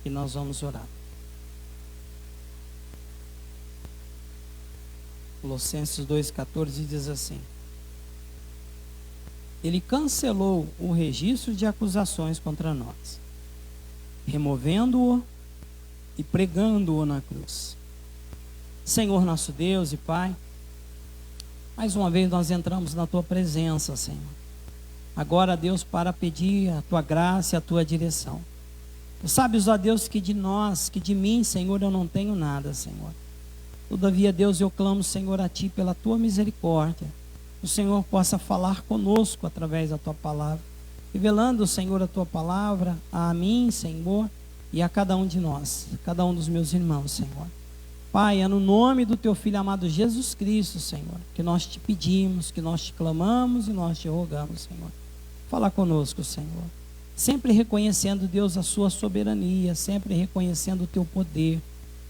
e nós vamos orar. Colossenses 2,14 diz assim: Ele cancelou o registro de acusações contra nós, removendo-o e pregando-o na cruz. Senhor nosso Deus e Pai, mais uma vez nós entramos na Tua presença, Senhor. Agora, Deus, para pedir a Tua graça e a Tua direção. Tu sabes, ó Deus, que de nós, que de mim, Senhor, eu não tenho nada, Senhor. Todavia, Deus, eu clamo, Senhor, a Ti pela Tua misericórdia. Que o Senhor possa falar conosco através da Tua palavra, revelando, Senhor, a Tua palavra a mim, Senhor, e a cada um de nós, cada um dos meus irmãos, Senhor. Pai, é no nome do Teu Filho amado Jesus Cristo, Senhor, que nós Te pedimos, que nós Te clamamos e nós Te rogamos, Senhor. Fala conosco, Senhor. Sempre reconhecendo, Deus, a Sua soberania, sempre reconhecendo o Teu poder,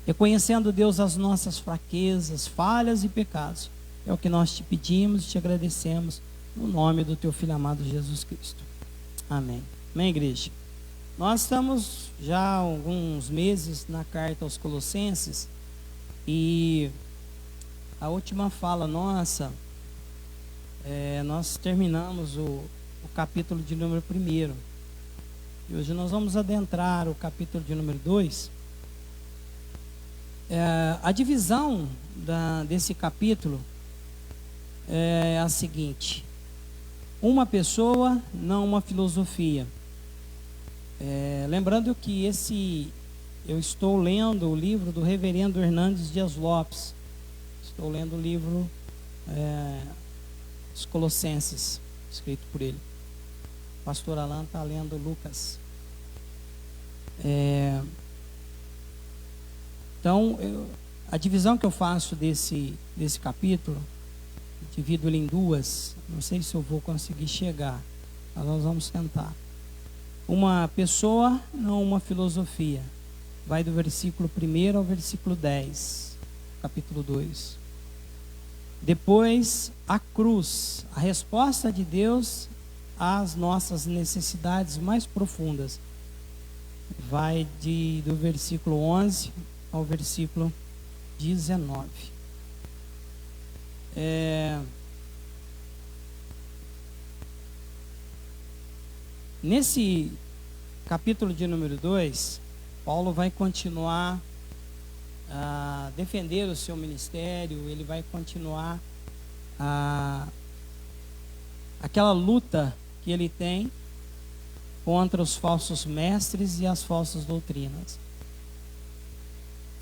reconhecendo, Deus, as nossas fraquezas, falhas e pecados. É o que nós Te pedimos e Te agradecemos, no nome do Teu Filho amado Jesus Cristo. Amém. Amém, igreja? Nós estamos já há alguns meses na carta aos Colossenses, e a última fala nossa, nós terminamos o capítulo de número 1. E hoje nós vamos adentrar o capítulo de número 2. A divisão desse capítulo é a seguinte: uma pessoa, não uma filosofia. Lembrando que eu estou lendo o livro do reverendo Hernandes Dias Lopes. Estou lendo o livro Os Colossenses, escrito por ele. O pastor Alan está lendo Lucas. Então, a divisão que eu faço desse capítulo, divido ele em duas. Não sei se eu vou conseguir chegar, mas nós vamos tentar. Uma pessoa, não uma filosofia. Vai do versículo 1 ao versículo 10, capítulo 2. Depois, a cruz, a resposta de Deus às nossas necessidades mais profundas. Vai do versículo 11 ao versículo 19. Nesse capítulo de número 2, Paulo vai continuar a defender o seu ministério, ele vai continuar aquela luta que ele tem contra os falsos mestres e as falsas doutrinas.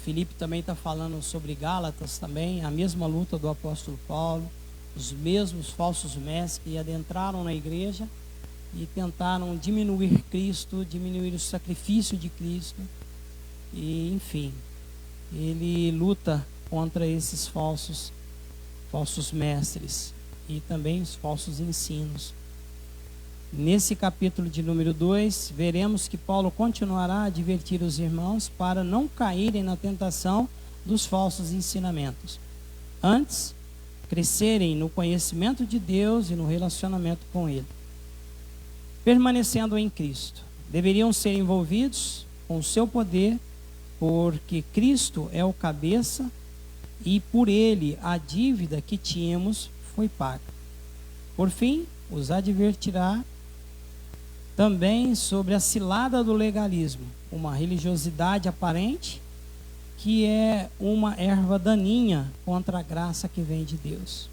Filipe também está falando sobre Gálatas também, a mesma luta do apóstolo Paulo, os mesmos falsos mestres que adentraram na igreja e tentaram diminuir Cristo, diminuir o sacrifício de Cristo. E, enfim, ele luta contra esses falsos mestres e também os falsos ensinos. Nesse capítulo de número 2, veremos que Paulo continuará a advertir os irmãos para não caírem na tentação dos falsos ensinamentos. Antes, crescerem no conhecimento de Deus e no relacionamento com Ele. Permanecendo em Cristo, deveriam ser envolvidos com o seu poder, porque Cristo é o cabeça e por Ele a dívida que tínhamos foi paga. Por fim, os advertirá também sobre a cilada do legalismo, uma religiosidade aparente que é uma erva daninha contra a graça que vem de Deus.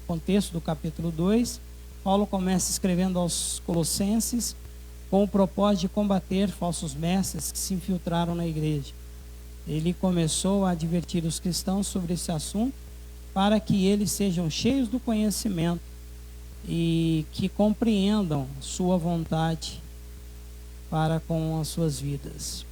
Contexto do capítulo 2, Paulo começa escrevendo aos Colossenses com o propósito de combater falsos mestres que se infiltraram na igreja. Ele começou a advertir os cristãos sobre esse assunto para que eles sejam cheios do conhecimento e que compreendam sua vontade para com as suas vidas.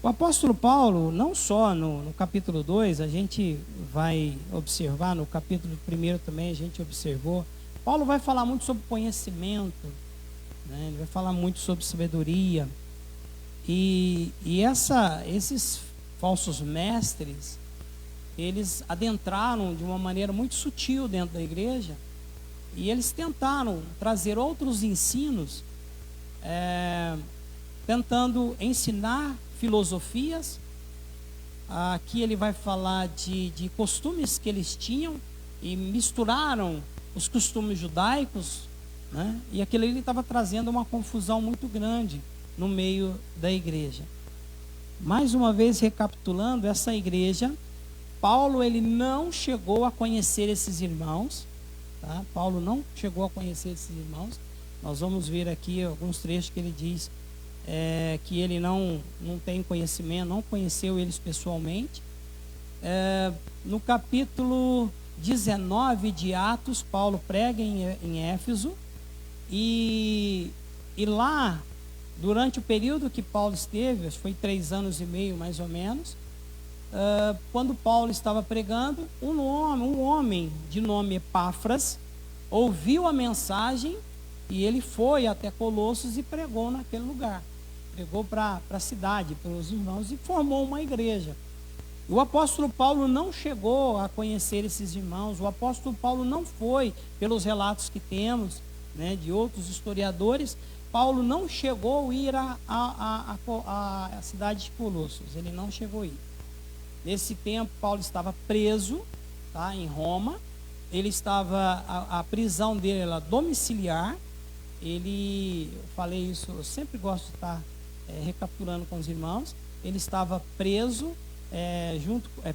O apóstolo Paulo, não só no capítulo 2, a gente vai observar, no capítulo 1 também a gente observou, Paulo vai falar muito sobre conhecimento, né? Ele vai falar muito sobre sabedoria, e esses falsos mestres, eles adentraram de uma maneira muito sutil dentro da igreja, e eles tentaram trazer outros ensinos, tentando ensinar filosofias. Aqui ele vai falar de costumes que eles tinham e misturaram os costumes judaicos, né? E aquilo ali estava trazendo uma confusão muito grande no meio da igreja. Mais uma vez recapitulando, essa igreja, Paulo ele não chegou a conhecer esses irmãos, tá? Paulo não chegou a conhecer esses irmãos. Nós vamos ver aqui alguns trechos que ele diz que ele não tem conhecimento, não conheceu eles pessoalmente. No capítulo 19 de Atos, Paulo prega em Éfeso, e lá, durante o período que Paulo esteve, foi 3 anos e meio mais ou menos, quando Paulo estava pregando, um homem de nome Epáfras ouviu a mensagem e ele foi até Colossos e pregou naquele lugar. Pregou para a cidade, para os irmãos, e formou uma igreja. O apóstolo Paulo não chegou a conhecer esses irmãos. O apóstolo Paulo não foi, pelos relatos que temos, né, de outros historiadores, Paulo não chegou a ir à cidade de Colossos. Ele não chegou a ir. Nesse tempo, Paulo estava preso, tá, em Roma. Ele estava, a prisão dele era domiciliar. Eu falei isso, eu sempre gosto de estar recapitulando com os irmãos. Ele estava preso,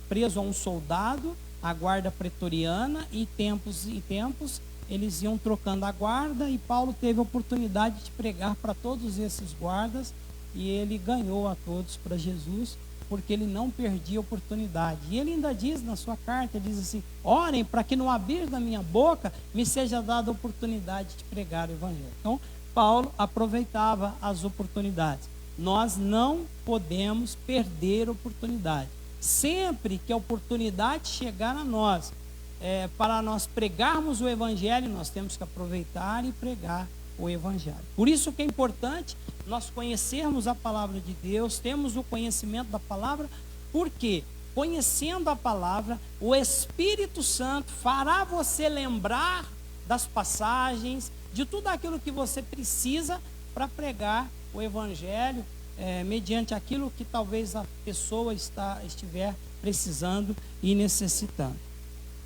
preso a um soldado, a guarda pretoriana, e tempos em tempos eles iam trocando a guarda, e Paulo teve a oportunidade de pregar para todos esses guardas, e ele ganhou a todos para Jesus, porque ele não perdia a oportunidade. E ele ainda diz na sua carta, diz assim: orem para que no abrir da minha boca me seja dada a oportunidade de pregar o evangelho. Então Paulo aproveitava as oportunidades. Nós não podemos perder a oportunidade. Sempre que a oportunidade chegar a nós, para nós pregarmos o evangelho, nós temos que aproveitar e pregar o evangelho. Por isso que é importante nós conhecermos a palavra de Deus, temos o conhecimento da palavra, porque conhecendo a palavra, o Espírito Santo fará você lembrar das passagens, de tudo aquilo que você precisa para pregar o evangelho, mediante aquilo que talvez a pessoa estiver precisando e necessitando.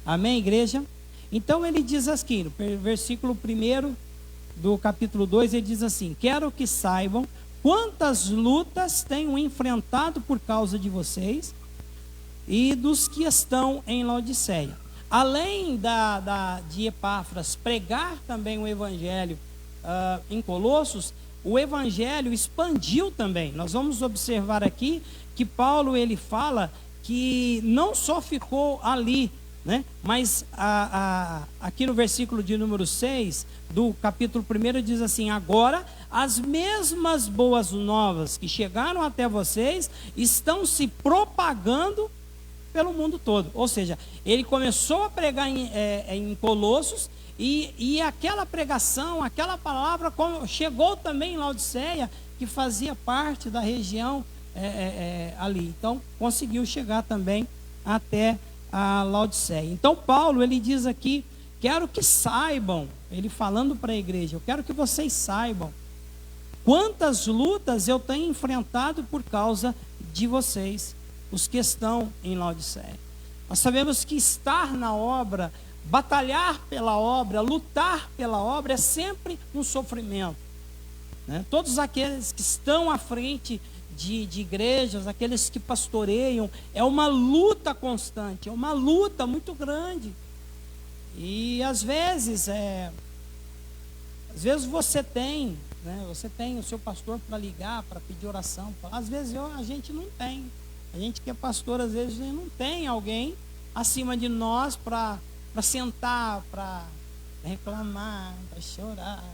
Amém, igreja? Então ele diz aqui, no versículo 1 do capítulo 2, ele diz assim: quero que saibam quantas lutas tenho enfrentado por causa de vocês e dos que estão em Laodiceia. Além de Epáfras pregar também o evangelho em Colossos, o evangelho expandiu também. Nós vamos observar aqui que Paulo ele fala que não só ficou ali, né? Mas aqui no versículo de número 6 do capítulo 1 diz assim: agora as mesmas boas novas que chegaram até vocês estão se propagando pelo mundo todo. Ou seja, ele começou a pregar em Colossos, e aquela pregação, aquela palavra chegou também em Laodiceia, que fazia parte da região ali. Então conseguiu chegar também até a Laodiceia. Então Paulo ele diz aqui: quero que saibam, ele falando para a igreja, eu quero que vocês saibam quantas lutas eu tenho enfrentado por causa de vocês, os que estão em Laodiceia. Nós sabemos que estar na obra, batalhar pela obra, lutar pela obra é sempre um sofrimento, né? Todos aqueles que estão à frente de igrejas, aqueles que pastoreiam, é uma luta constante, é uma luta muito grande. E às vezes você tem, né, você tem o seu pastor para ligar, para pedir oração. Às vezes a gente não tem. A gente que é pastor, às vezes não tem alguém acima de nós para sentar, para reclamar, para chorar,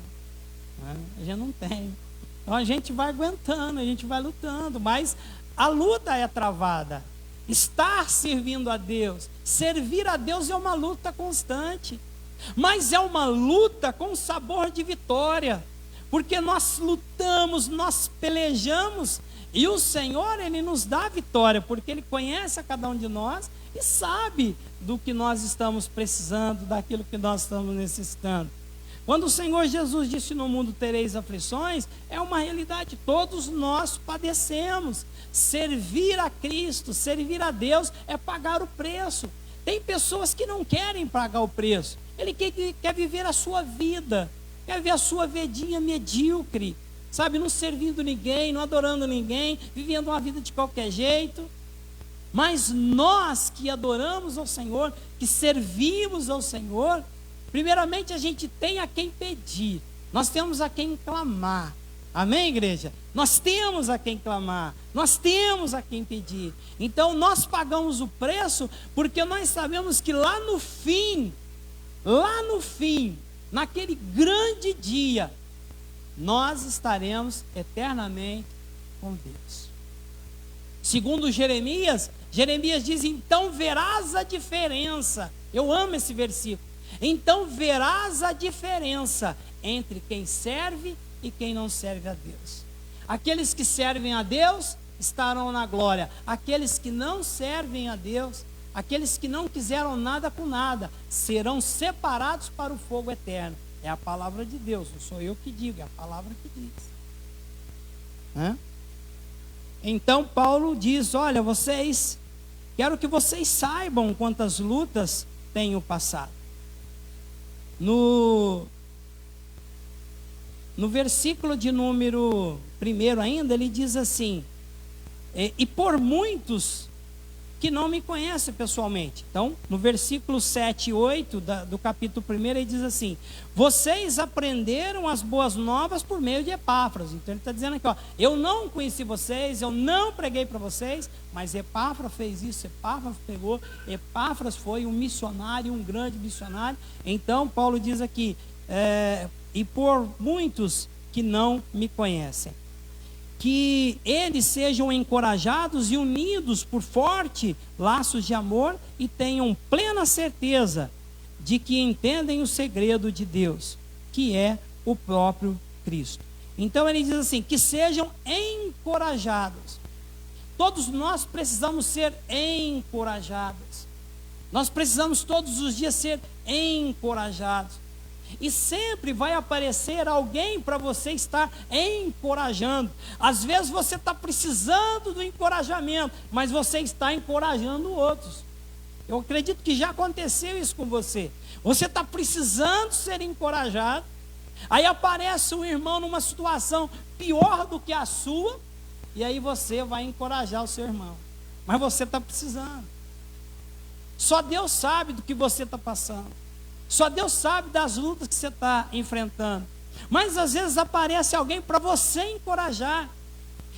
né? A gente não tem. Então a gente vai aguentando, a gente vai lutando, mas a luta é travada. Estar servindo a Deus, servir a Deus é uma luta constante, mas é uma luta com sabor de vitória, porque nós lutamos, nós pelejamos, e o Senhor ele nos dá a vitória, porque Ele conhece a cada um de nós e sabe do que nós estamos precisando, daquilo que nós estamos necessitando. Quando o Senhor Jesus disse: no mundo tereis aflições, é uma realidade, todos nós padecemos. Servir a Cristo, servir a Deus é pagar o preço. Tem pessoas que não querem pagar o preço, ele quer viver a sua vida, quer ver a sua vidinha medíocre, sabe, não servindo ninguém, não adorando ninguém, vivendo uma vida de qualquer jeito. Mas nós que adoramos ao Senhor, que servimos ao Senhor, primeiramente a gente tem a quem pedir, nós temos a quem clamar. Amém, igreja? Nós temos a quem clamar, nós temos a quem pedir. Então nós pagamos o preço, porque nós sabemos que lá no fim, naquele grande dia, nós estaremos eternamente com Deus. Segundo Jeremias diz: então verás a diferença. Eu amo esse versículo. Então verás a diferença entre quem serve e quem não serve a Deus. Aqueles que servem a Deus estarão na glória. Aqueles que não servem a Deus, aqueles que não quiseram nada com nada, serão separados para o fogo eterno. É a palavra de Deus, não sou eu que digo, é a palavra que diz. Então Paulo diz: olha, quero que vocês saibam quantas lutas tenho passado. No versículo de número 1 ainda, ele diz assim: e por muitos que não me conhecem pessoalmente. Então, no versículo 7 e 8 do capítulo 1, ele diz assim: vocês aprenderam as boas novas por meio de Epáfras. Então ele está dizendo aqui, eu não conheci vocês, eu não preguei para vocês, mas Epáfras fez isso, Epáfras pegou, Epáfras foi um missionário, um grande missionário. Então Paulo diz aqui, e por muitos que não me conhecem, que eles sejam encorajados e unidos por forte laços de amor e tenham plena certeza de que entendem o segredo de Deus, que é o próprio Cristo. Então ele diz assim, que sejam encorajados. Todos nós precisamos ser encorajados. Nós precisamos todos os dias ser encorajados. E sempre vai aparecer alguém para você estar encorajando. Às vezes você está precisando do encorajamento, mas você está encorajando outros. Eu acredito que já aconteceu isso com você. Você está precisando ser encorajado, aí aparece um irmão numa situação pior do que a sua, e aí você vai encorajar o seu irmão. Mas você está precisando. Só Deus sabe do que você está passando. Só Deus sabe das lutas que você está enfrentando. Mas às vezes aparece alguém para você encorajar.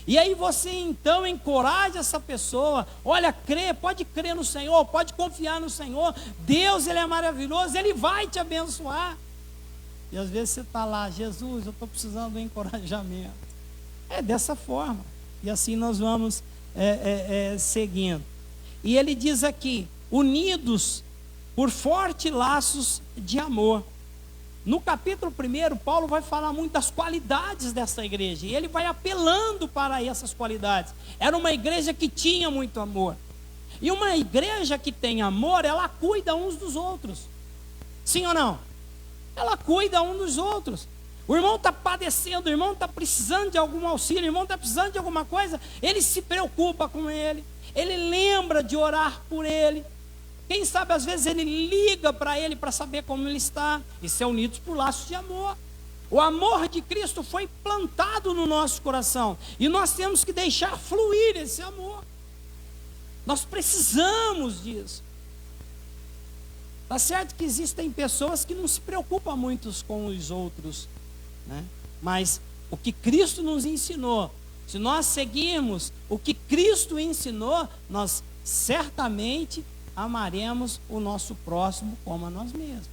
E aí você então encoraja essa pessoa. Olha, pode crer no Senhor, pode confiar no Senhor. Deus, Ele é maravilhoso, Ele vai te abençoar. E às vezes você está lá: Jesus, eu estou precisando de um encorajamento. É dessa forma. E assim nós vamos seguindo. E ele diz aqui: unidos por fortes laços de amor. No capítulo 1, Paulo vai falar muito das qualidades dessa igreja, e ele vai apelando para essas qualidades. Era uma igreja que tinha muito amor, e uma igreja que tem amor, ela cuida uns dos outros. Sim ou não? Ela cuida uns dos outros. O irmão está padecendo, o irmão está precisando de algum auxílio, o irmão está precisando de alguma coisa, ele se preocupa com ele, ele lembra de orar por ele. Quem sabe às vezes ele liga para ele para saber como ele está. Isso é unidos por laços de amor. O amor de Cristo foi plantado no nosso coração, e nós temos que deixar fluir esse amor. Nós precisamos disso. Tá certo que existem pessoas que não se preocupam muito com os outros, né? Mas o que Cristo nos ensinou, se nós seguirmos o que Cristo ensinou, nós certamente amaremos o nosso próximo como a nós mesmos.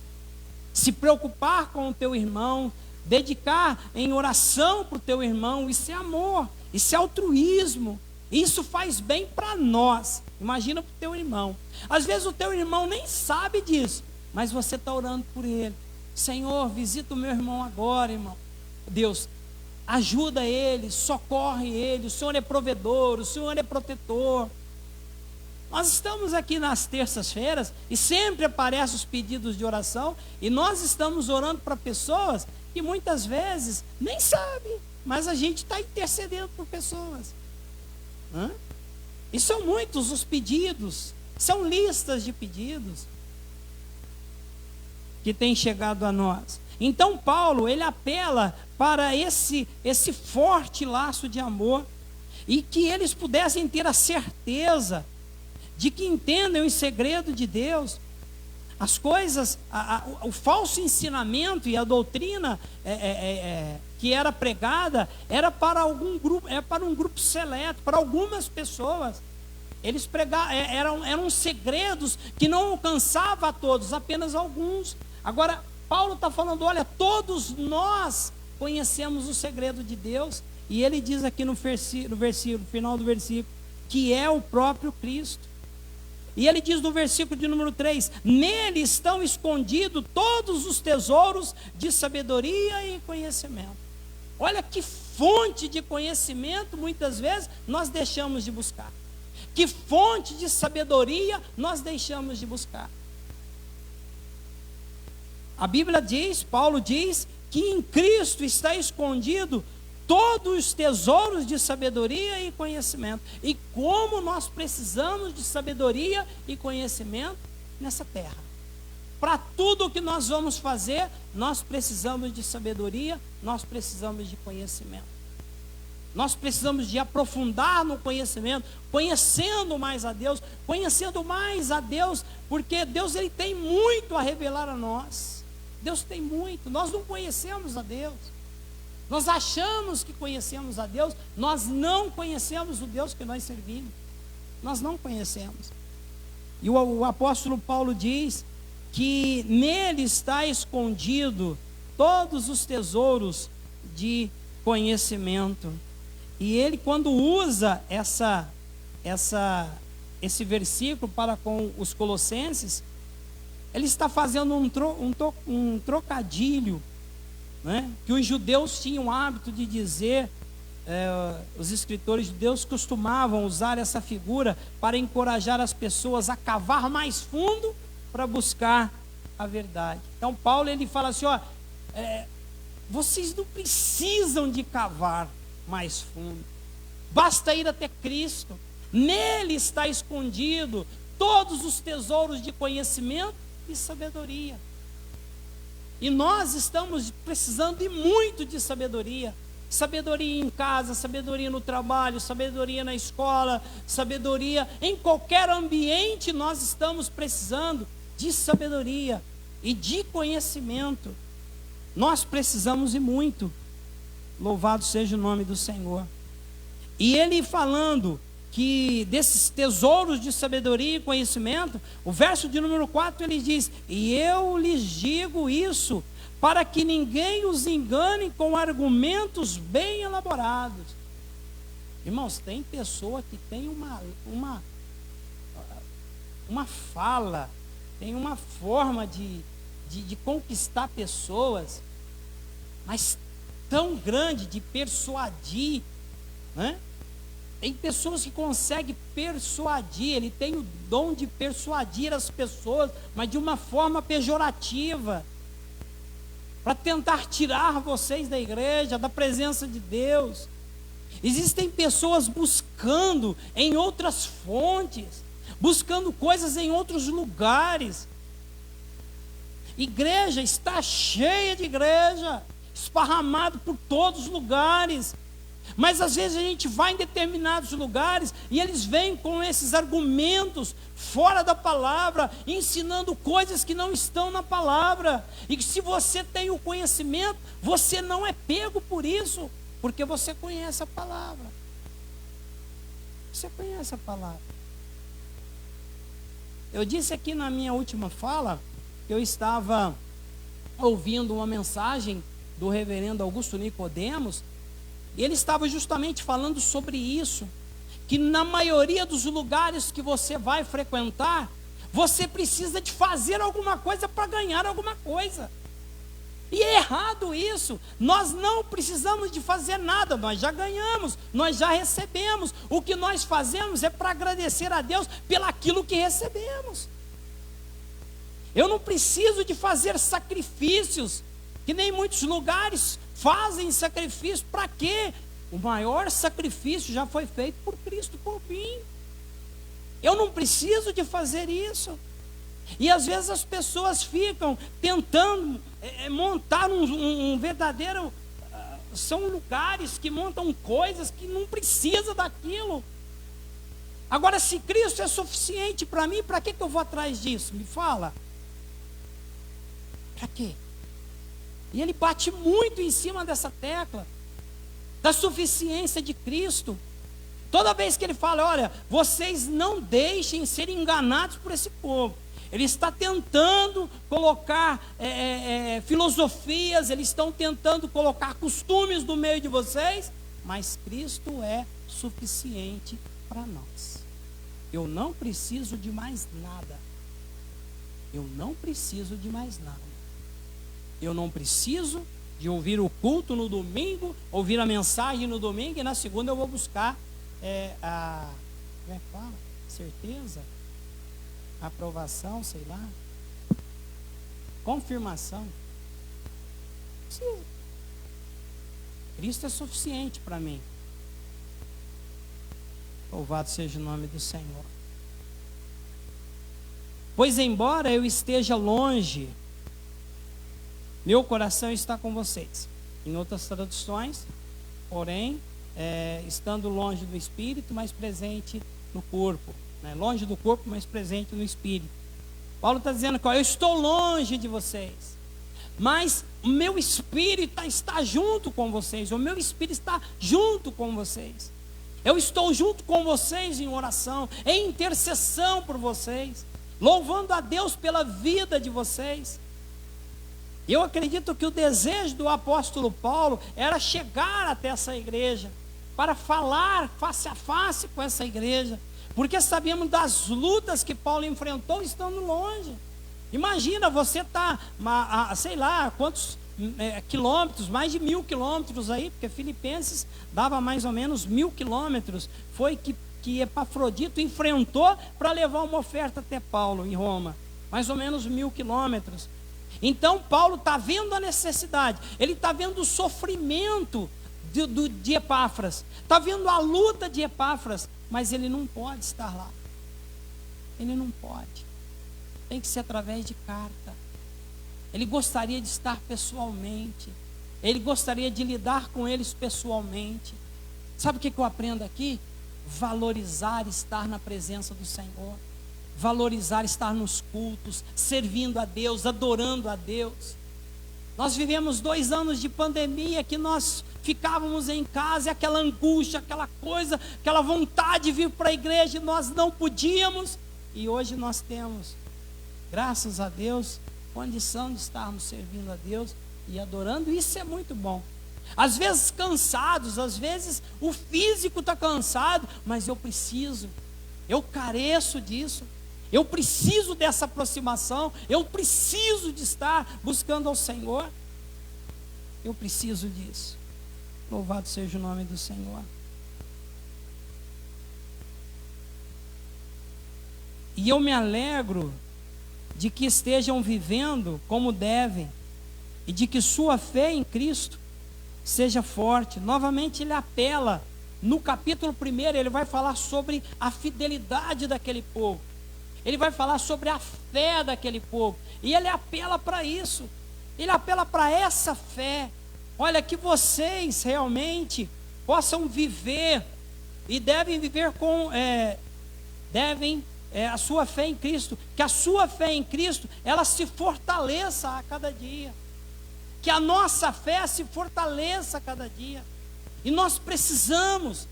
Se preocupar com o teu irmão, dedicar em oração para o teu irmão, isso é amor, isso é altruísmo, isso faz bem para nós. Imagina para o teu irmão. Às vezes o teu irmão nem sabe disso, mas você está orando por ele. Senhor, visita o meu irmão agora, irmão. Deus, ajuda ele, socorre ele. O Senhor é provedor, o Senhor é protetor. Nós estamos aqui nas terças-feiras e sempre aparecem os pedidos de oração e nós estamos orando para pessoas que muitas vezes nem sabem, mas a gente está intercedendo por pessoas. E são muitos os pedidos, são listas de pedidos que têm chegado a nós. Então Paulo, ele apela para esse forte laço de amor e que eles pudessem ter a certeza de que entendem o segredo de Deus. As coisas, o falso ensinamento e a doutrina que era pregada era para algum grupo, para um grupo seleto, para algumas pessoas. Eles pregavam, eram segredos que não alcançavam a todos, apenas alguns. Agora, Paulo está falando, olha, todos nós conhecemos o segredo de Deus, e ele diz aqui no final do versículo, que é o próprio Cristo. E ele diz no versículo de número 3, nele estão escondidos todos os tesouros de sabedoria e conhecimento. Olha que fonte de conhecimento muitas vezes nós deixamos de buscar. Que fonte de sabedoria nós deixamos de buscar. A Bíblia diz, Paulo diz, que em Cristo está escondido todos os tesouros de sabedoria e conhecimento. E como nós precisamos de sabedoria e conhecimento nessa terra. Para tudo o que nós vamos fazer, nós precisamos de sabedoria, nós precisamos de conhecimento. Nós precisamos de aprofundar no conhecimento, conhecendo mais a Deus, porque Deus ele tem muito a revelar a nós. Deus tem muito, nós não conhecemos a Deus. Nós achamos que conhecemos a Deus, nós não conhecemos o Deus que nós servimos. Nós não conhecemos. E o apóstolo Paulo diz que nele está escondido todos os tesouros de conhecimento. E ele, quando usa esse versículo para com os colossenses, ele está fazendo um trocadilho, né? Que os judeus tinham o hábito de dizer, os escritores judeus costumavam usar essa figura para encorajar as pessoas a cavar mais fundo para buscar a verdade. Então Paulo ele fala assim, vocês não precisam de cavar mais fundo, basta ir até Cristo, nele está escondido todos os tesouros de conhecimento e sabedoria. E nós estamos precisando de muito de sabedoria. Sabedoria em casa, sabedoria no trabalho, sabedoria na escola, sabedoria em qualquer ambiente. Nós estamos precisando de sabedoria e de conhecimento. Nós precisamos e muito. Louvado seja o nome do Senhor. E ele falando que desses tesouros de sabedoria e conhecimento, o verso de número 4 ele diz, e eu lhes digo isso, para que ninguém os engane com argumentos bem elaborados. Irmãos, tem pessoa que tem uma fala, tem uma forma de conquistar pessoas, mas tão grande, de persuadir, né? Tem pessoas que conseguem persuadir, ele tem o dom de persuadir as pessoas, mas de uma forma pejorativa, para tentar tirar vocês da igreja, da presença de Deus. Existem pessoas buscando em outras fontes, buscando coisas em outros lugares. Igreja está cheia de igreja, esparramado por todos os lugares. Mas às vezes a gente vai em determinados lugares e eles vêm com esses argumentos fora da palavra, ensinando coisas que não estão na palavra. E que se você tem o conhecimento, você não é pego por isso, porque você conhece a palavra. Você conhece a palavra. Eu disse aqui na minha última fala que eu estava ouvindo uma mensagem do reverendo Augusto Nicodemos. Ele estava justamente falando sobre isso, que na maioria dos lugares que você vai frequentar, você precisa de fazer alguma coisa para ganhar alguma coisa. E é errado isso. Nós não precisamos de fazer nada, nós já ganhamos, nós já recebemos. O que nós fazemos é para agradecer a Deus pelaquilo que recebemos. Eu não preciso de fazer sacrifícios, que nem muitos lugares fazem sacrifício. Para quê? O maior sacrifício já foi feito por Cristo por mim. Eu não preciso de fazer isso. E às vezes as pessoas ficam tentando montar um verdadeiro... são lugares que montam coisas que não precisa daquilo. Agora, se Cristo é suficiente para mim, para que eu vou atrás disso? Me fala. Para quê? E ele bate muito em cima dessa tecla da suficiência de Cristo. Toda vez que ele fala, olha, vocês não deixem ser enganados por esse povo. Ele está tentando colocar filosofias, eles estão tentando colocar costumes no meio de vocês, mas Cristo é suficiente para nós. Eu não preciso de mais nada. Eu não preciso de mais nada. Eu não preciso de ouvir o culto no domingo, ouvir a mensagem no domingo, e na segunda eu vou buscar como é que fala? Certeza? Aprovação, sei lá. Confirmação. Precisa. Cristo é suficiente para mim. Louvado seja o nome do Senhor. Pois embora eu esteja longe, meu coração está com vocês. Em outras traduções, porém, estando longe do Espírito, mas presente no corpo. Longe do corpo, mas presente no Espírito. Paulo está dizendo que eu estou longe de vocês, mas o meu Espírito está junto com vocês. O meu Espírito está junto com vocês. Eu estou junto com vocês em oração, em intercessão por vocês, louvando a Deus pela vida de vocês. Eu acredito que o desejo do apóstolo Paulo era chegar até essa igreja, para falar face a face com essa igreja, porque sabemos das lutas que Paulo enfrentou estando longe. Imagina, você está sei lá quantos quilômetros, mais de 1000 quilômetros aí, porque Filipenses dava mais ou menos 1000 quilômetros, foi que Epafrodito enfrentou para levar uma oferta até Paulo em Roma, mais ou menos 1000 quilômetros. Então Paulo está vendo a necessidade, ele está vendo o sofrimento de Epáfras, está vendo a luta de Epáfras, mas ele não pode estar lá. Ele não pode. Tem que ser através de carta. Ele gostaria de estar pessoalmente. Ele gostaria de lidar com eles pessoalmente. Sabe o que eu aprendo aqui? Valorizar estar na presença do Senhor. Valorizar estar nos cultos, servindo a Deus, adorando a Deus. Nós vivemos 2 anos de pandemia que nós ficávamos em casa, e aquela angústia, aquela coisa, aquela vontade de vir para a igreja, e nós não podíamos. E hoje nós temos, graças a Deus, condição de estarmos servindo a Deus e adorando. Isso é muito bom. Às vezes cansados, às vezes o físico está cansado, mas eu careço disso. Eu preciso dessa aproximação, eu preciso de estar buscando ao Senhor. Eu preciso disso. Louvado seja o nome do Senhor. E eu me alegro de que estejam vivendo como devem, e de que sua fé em Cristo seja forte. Novamente ele apela, no capítulo 1, ele vai falar sobre a fidelidade daquele povo. Ele vai falar sobre a fé daquele povo. E ele apela para isso. Ele apela para essa fé. Olha, que vocês realmente possam viver, e devem viver com a sua fé em Cristo. Que a sua fé em Cristo, ela se fortaleça a cada dia. Que a nossa fé se fortaleça a cada dia. E nós precisamos,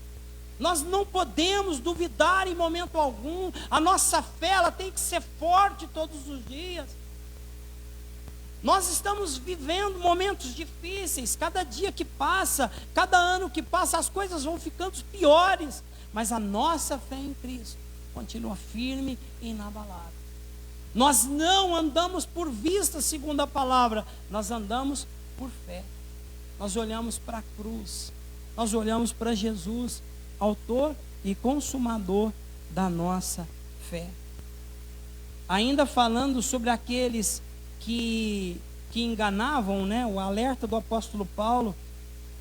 nós não podemos duvidar em momento algum. A nossa fé, ela tem que ser forte todos os dias. Nós estamos vivendo momentos difíceis. Cada dia que passa, cada ano que passa, as coisas vão ficando piores. Mas a nossa fé em Cristo continua firme e inabalável. Nós não andamos por vista, segundo a palavra, nós andamos por fé. Nós olhamos para a cruz, nós olhamos para Jesus, autor e consumador da nossa fé. Ainda falando sobre aqueles que enganavam, né? O alerta do apóstolo Paulo,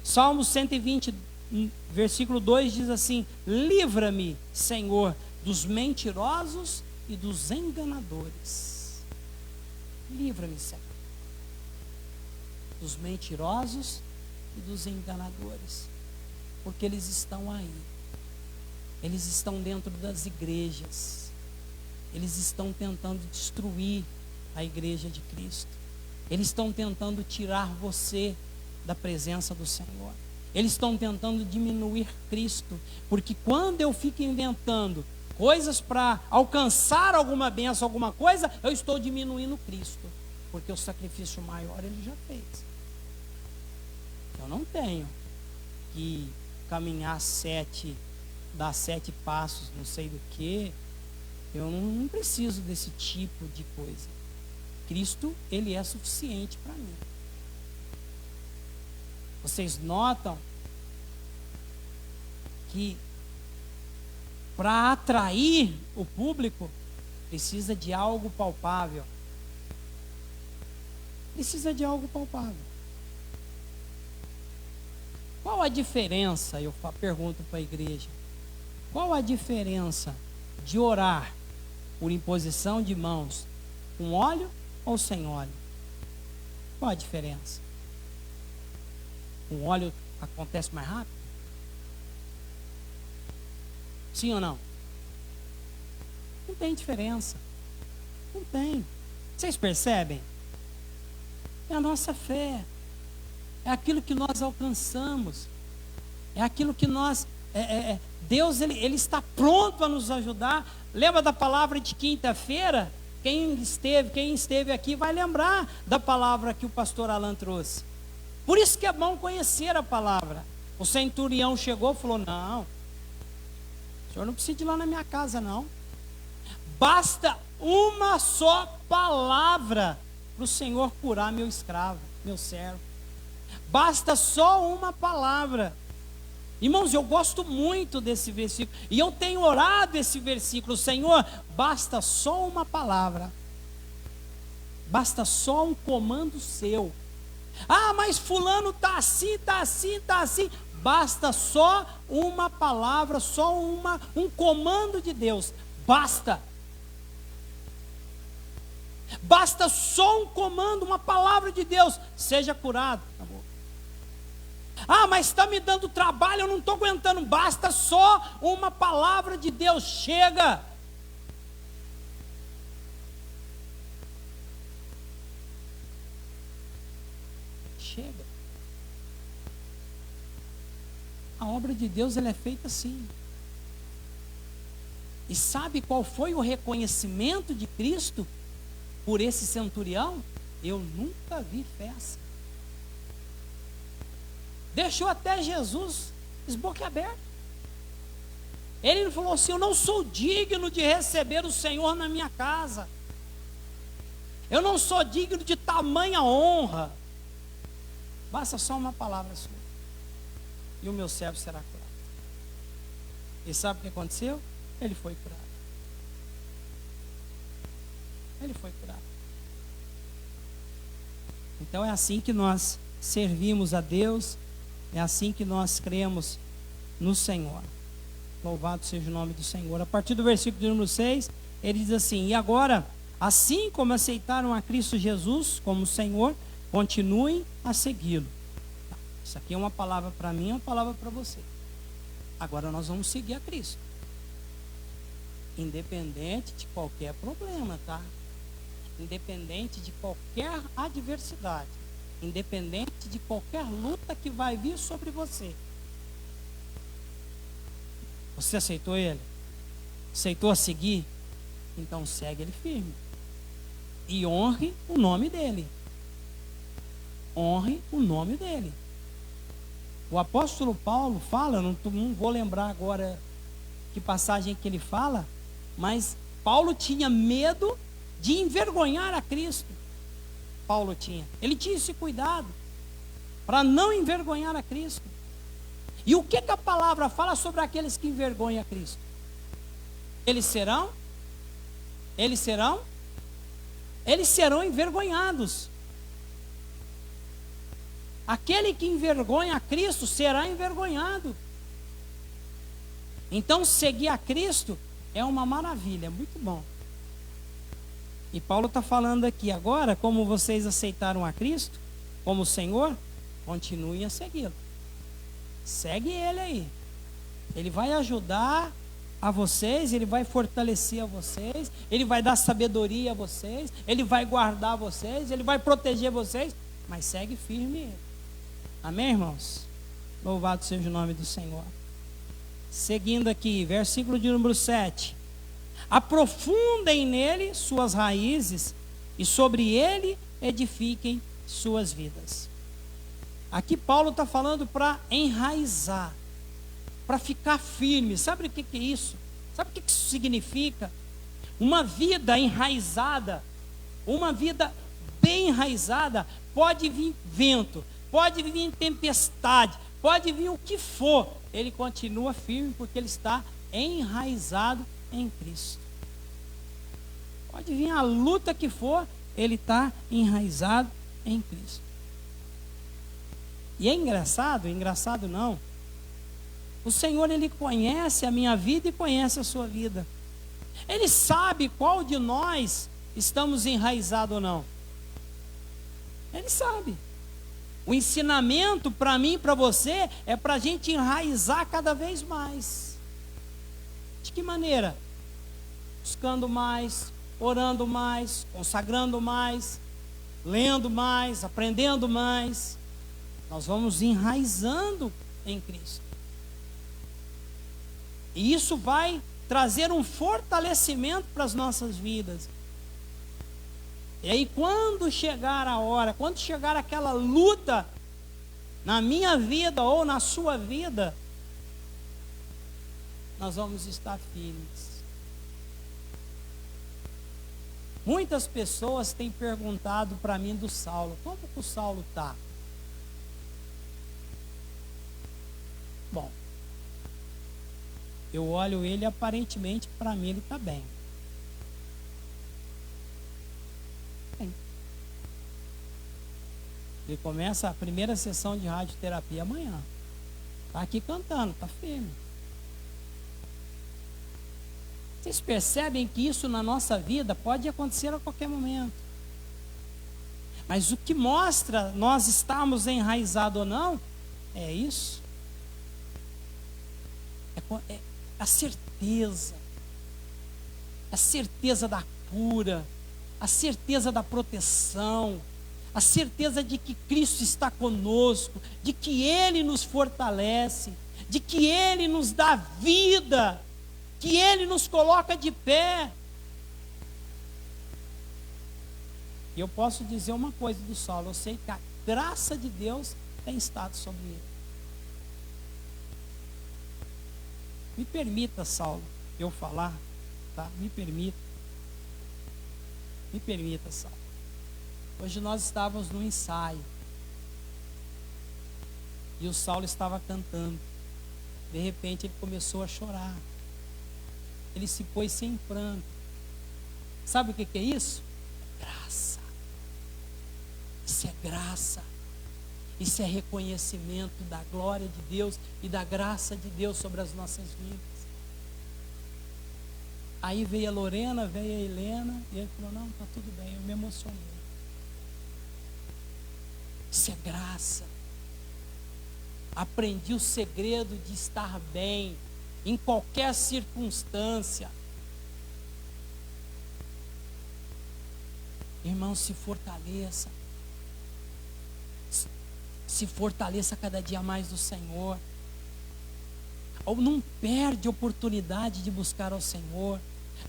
Salmo 120, versículo 2 diz assim: livra-me, Senhor, dos mentirosos e dos enganadores. Livra-me, Senhor, dos mentirosos e dos enganadores, porque eles estão aí, eles estão dentro das igrejas, eles estão tentando destruir a igreja de Cristo, eles estão tentando tirar você da presença do Senhor, eles estão tentando diminuir Cristo, porque quando eu fico inventando coisas para alcançar alguma bênção, alguma coisa, eu estou diminuindo Cristo, porque o sacrifício maior ele já fez. Eu não tenho que caminhar dar 7 passos, não sei do que. Eu não preciso desse tipo de coisa. Cristo, ele é suficiente para mim. Vocês notam que para atrair o público precisa de algo palpável. Precisa de algo palpável. Qual a diferença, eu pergunto para a igreja, qual a diferença de orar por imposição de mãos com óleo ou sem óleo? Qual a diferença? Com óleo acontece mais rápido? Sim ou não? Não tem diferença. Não tem. Vocês percebem? É a nossa fé. É aquilo que nós alcançamos. É aquilo que nós... Deus ele está pronto a nos ajudar. Lembra da palavra de quinta-feira? Quem esteve aqui vai lembrar da palavra que o pastor Alan trouxe. Por isso que é bom conhecer a palavra. O centurião chegou e falou: não, o senhor não precisa ir lá na minha casa não. Basta uma só palavra para o Senhor curar meu escravo, meu servo. Basta só uma palavra. Irmãos, eu gosto muito desse versículo, e eu tenho orado esse versículo: Senhor, basta só uma palavra, basta só um comando seu. Ah, mas fulano está assim, está assim, está assim. Basta só uma palavra, só um comando de Deus, basta. Basta só um comando, uma palavra de Deus, seja curado. Acabou. Ah, mas está me dando trabalho, eu não estou aguentando. Basta só uma palavra de Deus, chega. Chega. A obra de Deus ela é feita assim. E sabe qual foi o reconhecimento de Cristo por esse centurião? Eu nunca vi fé assim. Deixou até Jesus esboquiaberto. Ele falou assim: eu não sou digno de receber o Senhor na minha casa. Eu não sou digno de tamanha honra. Basta só uma palavra sua, e o meu servo será curado. E sabe o que aconteceu? Ele foi curado. Ele foi curado. Então é assim que nós servimos a Deus. É assim que nós cremos no Senhor. Louvado seja o nome do Senhor. A partir do versículo de número 6, ele diz assim: e agora, assim como aceitaram a Cristo Jesus como Senhor, continuem a segui-lo. Isso aqui é uma palavra para mim, é uma palavra para você. Agora nós vamos seguir a Cristo, independente de qualquer problema, tá? Independente de qualquer adversidade, independente de qualquer luta que vai vir sobre você. Você aceitou Ele? Aceitou a seguir? Então segue Ele firme. E honre o nome dEle. Honre o nome dEle. O apóstolo Paulo fala, não vou lembrar agora que passagem que ele fala, mas Paulo tinha medo de envergonhar a Cristo. Paulo tinha. Ele tinha esse cuidado para não envergonhar a Cristo. E o que a palavra fala sobre aqueles que envergonham a Cristo? Eles serão envergonhados. Aquele que envergonha a Cristo será envergonhado. Então, seguir a Cristo é uma maravilha, é muito bom. E Paulo está falando aqui agora, como vocês aceitaram a Cristo como Senhor, continuem a segui-lo. Segue Ele aí. Ele vai ajudar a vocês, Ele vai fortalecer a vocês, Ele vai dar sabedoria a vocês, Ele vai guardar vocês, Ele vai proteger vocês, mas segue firme Ele. Amém, irmãos? Louvado seja o nome do Senhor. Seguindo aqui, versículo de número 7. Aprofundem nele suas raízes e sobre ele edifiquem suas vidas. Aqui Paulo está falando para enraizar, para ficar firme. Sabe o que é isso? Sabe o que isso significa? Uma vida enraizada, uma vida bem enraizada, pode vir vento, pode vir tempestade, pode vir o que for, ele continua firme porque ele está enraizado em Cristo. Pode vir a luta que for, ele está enraizado em Cristo. E é engraçado não. O Senhor, Ele conhece a minha vida e conhece a sua vida. Ele sabe qual de nós estamos enraizados ou não. Ele sabe. O ensinamento para mim e para você é para a gente enraizar cada vez mais. De que maneira? Buscando mais, orando mais, consagrando mais, lendo mais, aprendendo mais. Nós vamos enraizando em Cristo. E isso vai trazer um fortalecimento para as nossas vidas. E aí quando chegar a hora, quando chegar aquela luta na minha vida ou na sua vida, nós vamos estar firmes. Muitas pessoas têm perguntado para mim do Saulo, como que o Saulo está? Bom, eu olho ele, aparentemente para mim ele está bem. Ele começa a primeira sessão de radioterapia amanhã. Está aqui cantando, está firme. Vocês percebem que isso na nossa vida pode acontecer a qualquer momento. Mas o que mostra nós estarmos enraizados ou não, é isso. É a certeza. A certeza da cura. A certeza da proteção. A certeza de que Cristo está conosco, de que Ele nos fortalece, de que Ele nos dá vida, que Ele nos coloca de pé. E eu posso dizer uma coisa do Saulo, eu sei que a graça de Deus tem estado sobre ele. Me permita, Saulo, eu falar, tá? Me permita, Saulo. Hoje nós estávamos no ensaio. E o Saulo estava cantando. De repente ele começou a chorar. Ele se pôs sem pranto. Sabe o que é isso? Graça. Isso é graça. Isso é reconhecimento da glória de Deus e da graça de Deus sobre as nossas vidas. Aí veio a Lorena, veio a Helena, e ele falou, não, está tudo bem, eu me emocionei. Isso é graça. Aprendi o segredo de estar bem em qualquer circunstância. Irmão, se fortaleça. Se fortaleça cada dia mais do Senhor. Ou não perde a oportunidade de buscar ao Senhor.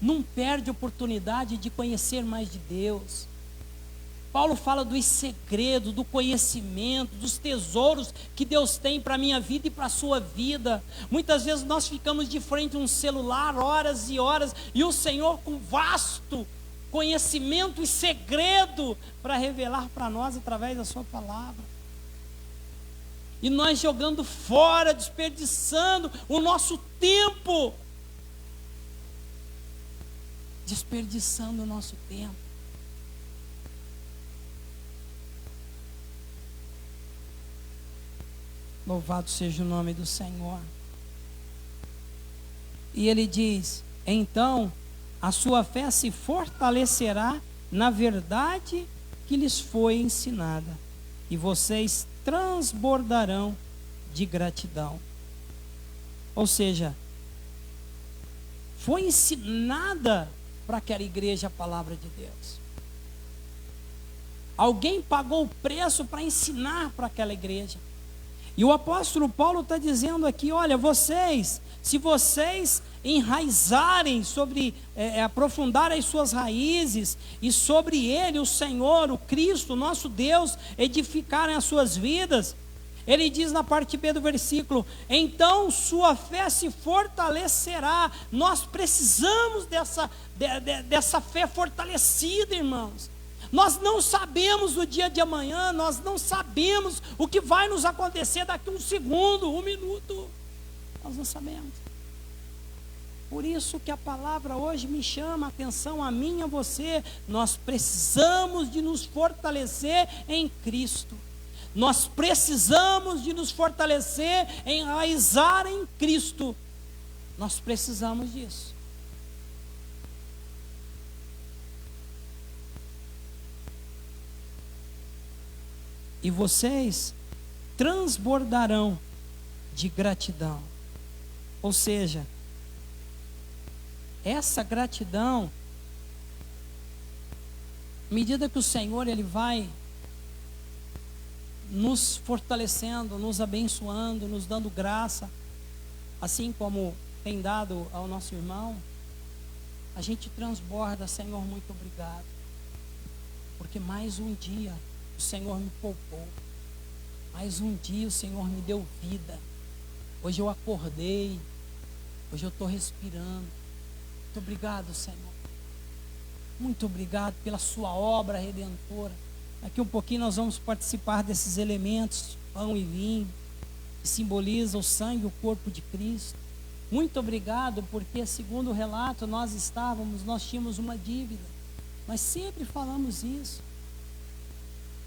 Não perde a oportunidade de conhecer mais de Deus. Paulo fala dos segredos, do conhecimento, dos tesouros que Deus tem para a minha vida e para a sua vida. Muitas vezes nós ficamos de frente a um celular horas e horas, e o Senhor com vasto conhecimento e segredo para revelar para nós através da sua palavra. E nós jogando fora, desperdiçando o nosso tempo. Desperdiçando o nosso tempo. Louvado seja o nome do Senhor. E ele diz: então a sua fé se fortalecerá na verdade que lhes foi ensinada, e vocês transbordarão de gratidão. Ou seja, foi ensinada para aquela igreja a palavra de Deus. Alguém pagou o preço para ensinar para aquela igreja. E o apóstolo Paulo está dizendo aqui: olha, se vocês enraizarem aprofundarem as suas raízes, e sobre ele, o Senhor, o Cristo, o nosso Deus, edificarem as suas vidas, ele diz na parte B do versículo: então sua fé se fortalecerá. Nós precisamos dessa fé fortalecida, irmãos. Nós não sabemos o dia de amanhã, nós não sabemos o que vai nos acontecer daqui a um segundo, um minuto. Nós não sabemos. Por isso que a palavra hoje me chama a atenção, a mim e a você. Nós precisamos de nos fortalecer em Cristo. Nós precisamos de nos fortalecer, enraizar em Cristo. Nós precisamos disso. E vocês transbordarão de gratidão. Ou seja, essa gratidão, à medida que o Senhor ele vai nos fortalecendo, nos abençoando, nos dando graça, assim como tem dado ao nosso irmão, a gente transborda: Senhor, muito obrigado, porque mais um dia o Senhor me poupou, mais um dia o Senhor me deu vida. Hoje eu acordei, hoje eu estou respirando. Muito obrigado, Senhor. Muito obrigado pela sua obra redentora. Daqui um pouquinho nós vamos participar desses elementos, pão e vinho, que simboliza o sangue e o corpo de Cristo. Muito obrigado, porque segundo o relato nós tínhamos uma dívida. Nós sempre falamos isso.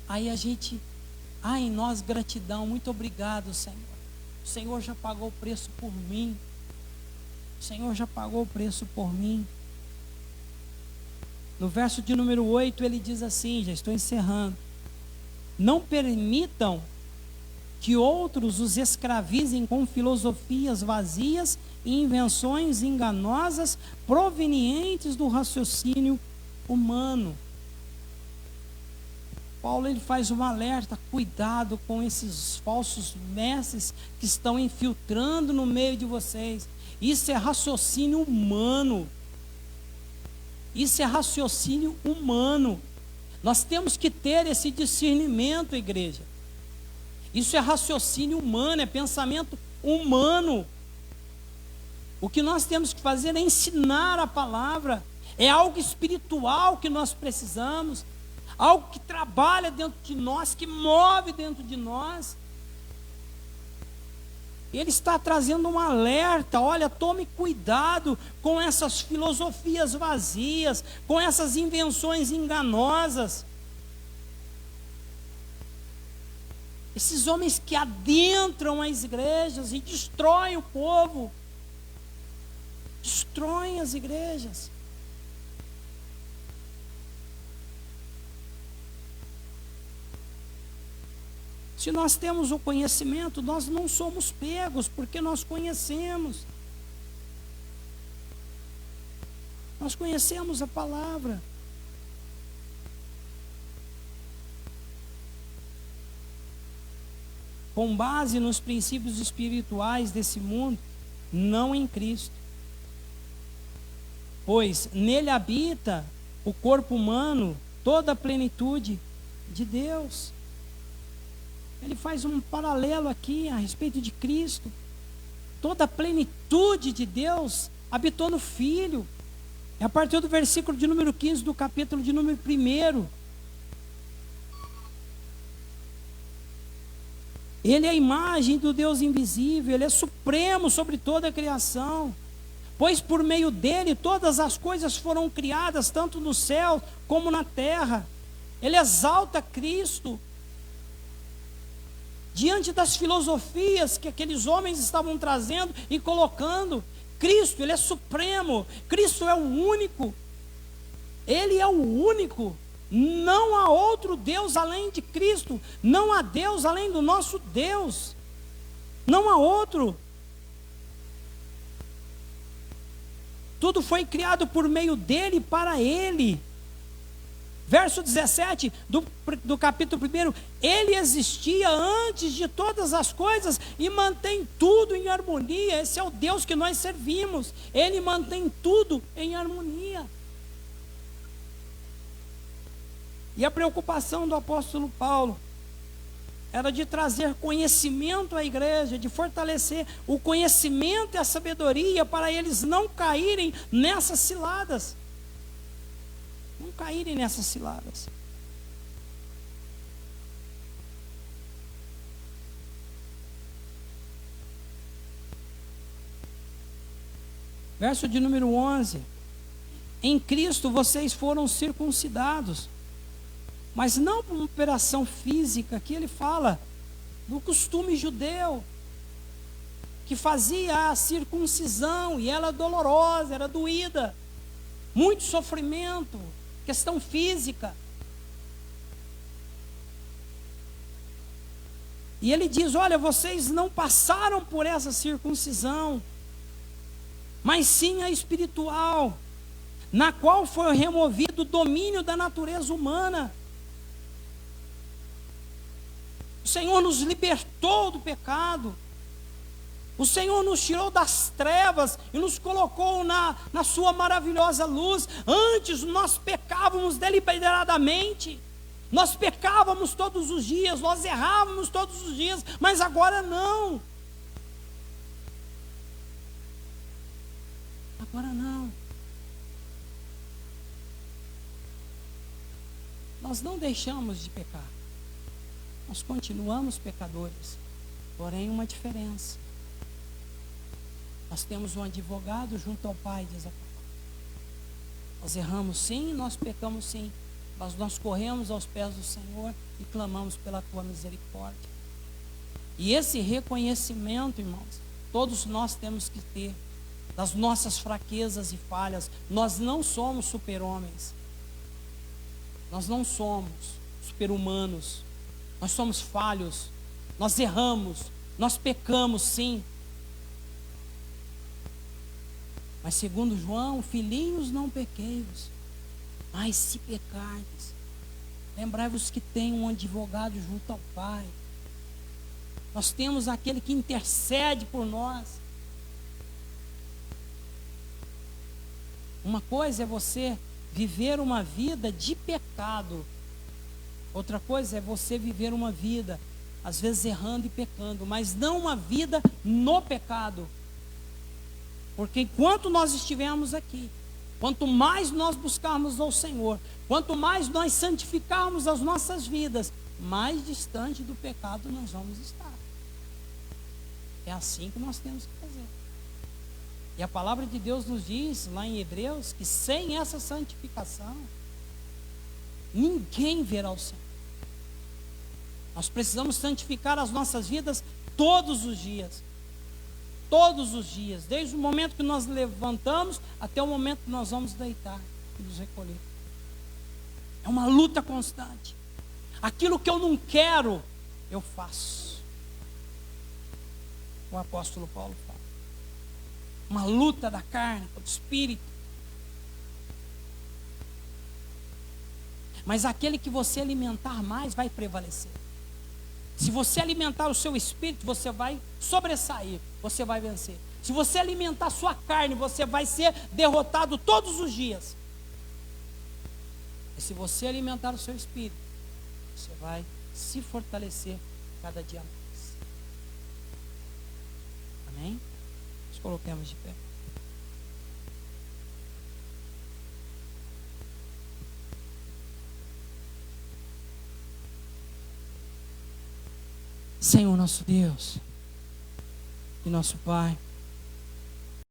Aí a gente, em nós gratidão, muito obrigado, Senhor. O Senhor já pagou o preço por mim. O Senhor já pagou o preço por mim. No verso de número 8 ele diz assim, já estou encerrando: não permitam que outros os escravizem com filosofias vazias e invenções enganosas provenientes do raciocínio humano. Paulo ele faz um alerta: cuidado com esses falsos mestres que estão infiltrando no meio de vocês. Isso é raciocínio humano. Isso é raciocínio humano. Nós temos que ter esse discernimento, igreja. Isso é raciocínio humano, é pensamento humano. O que nós temos que fazer é ensinar a palavra. É algo espiritual que nós precisamos. Algo que trabalha dentro de nós, que move dentro de nós. Ele está trazendo um alerta: olha, tome cuidado com essas filosofias vazias, com essas invenções enganosas. Esses homens que adentram as igrejas e destroem o povo, destroem as igrejas. Se nós temos o conhecimento, nós não somos pegos, porque nós conhecemos. Nós conhecemos a palavra. Com base nos princípios espirituais desse mundo, não em Cristo. Pois nele habita o corpo humano, toda a plenitude de Deus. Ele faz um paralelo aqui a respeito de Cristo. Toda a plenitude de Deus habitou no Filho. É a partir do versículo de número 15 do capítulo de número 1. Ele é a imagem do Deus invisível, Ele é supremo sobre toda a criação. Pois por meio dele todas as coisas foram criadas, tanto no céu como na terra. Ele exalta Cristo diante das filosofias que aqueles homens estavam trazendo e colocando. Cristo, Ele é supremo, Cristo é o único, Ele é o único. Não há outro Deus além de Cristo, não há Deus além do nosso Deus, não há outro. Tudo foi criado por meio dele e para ele. Verso 17 do capítulo 1: Ele existia antes de todas as coisas e mantém tudo em harmonia. Esse é o Deus que nós servimos. Ele mantém tudo em harmonia. E a preocupação do apóstolo Paulo era de trazer conhecimento à igreja, de fortalecer o conhecimento e a sabedoria para eles não caírem nessas ciladas. Não caírem nessas ciladas. Verso de número 11: Em Cristo vocês foram circuncidados, mas não por uma operação física. Aqui ele fala do costume judeu, que fazia a circuncisão, e ela dolorosa, era doída, muito sofrimento, questão física. E ele diz: olha, vocês não passaram por essa circuncisão, mas sim a espiritual, na qual foi removido o domínio da natureza humana. O Senhor nos libertou do pecado. O Senhor nos tirou das trevas e nos colocou na sua maravilhosa luz. Antes nós pecávamos deliberadamente. Nós pecávamos todos os dias, nós errávamos todos os dias, mas agora não. Agora não. Nós não deixamos de pecar. Nós continuamos pecadores, porém uma diferença: nós temos um advogado junto ao Pai, diz a palavra. Nós erramos sim, nós pecamos sim, mas nós corremos aos pés do Senhor e clamamos pela tua misericórdia. E esse reconhecimento, irmãos, todos nós temos que ter das nossas fraquezas e falhas. Nós não somos super-homens, nós não somos super-humanos. Nós somos falhos, nós erramos, nós pecamos sim. Mas segundo João: filhinhos, não pequeis, mas se pecardes, lembrai-vos que tem um advogado junto ao Pai. Nós temos aquele que intercede por nós. Uma coisa é você viver uma vida de pecado, outra coisa é você viver uma vida, às vezes errando e pecando, mas não uma vida no pecado. Porque enquanto nós estivermos aqui, quanto mais nós buscarmos ao Senhor, quanto mais nós santificarmos as nossas vidas, mais distante do pecado nós vamos estar. É assim que nós temos que fazer. E a palavra de Deus nos diz lá em Hebreus que sem essa santificação ninguém verá o Senhor. Nós precisamos santificar as nossas vidas todos os dias. Todos os dias, desde o momento que nós levantamos até o momento que nós vamos deitar e nos recolher. É uma luta constante. Aquilo que eu não quero, eu faço. O apóstolo Paulo fala. Uma luta da carne, do espírito. Mas aquele que você alimentar mais vai prevalecer. Se você alimentar o seu espírito, você vai sobressair, você vai vencer. Se você alimentar a sua carne, você vai ser derrotado todos os dias. E se você alimentar o seu espírito, você vai se fortalecer cada dia mais. Amém? Nos coloquemos de pé. Senhor nosso Deus e nosso Pai,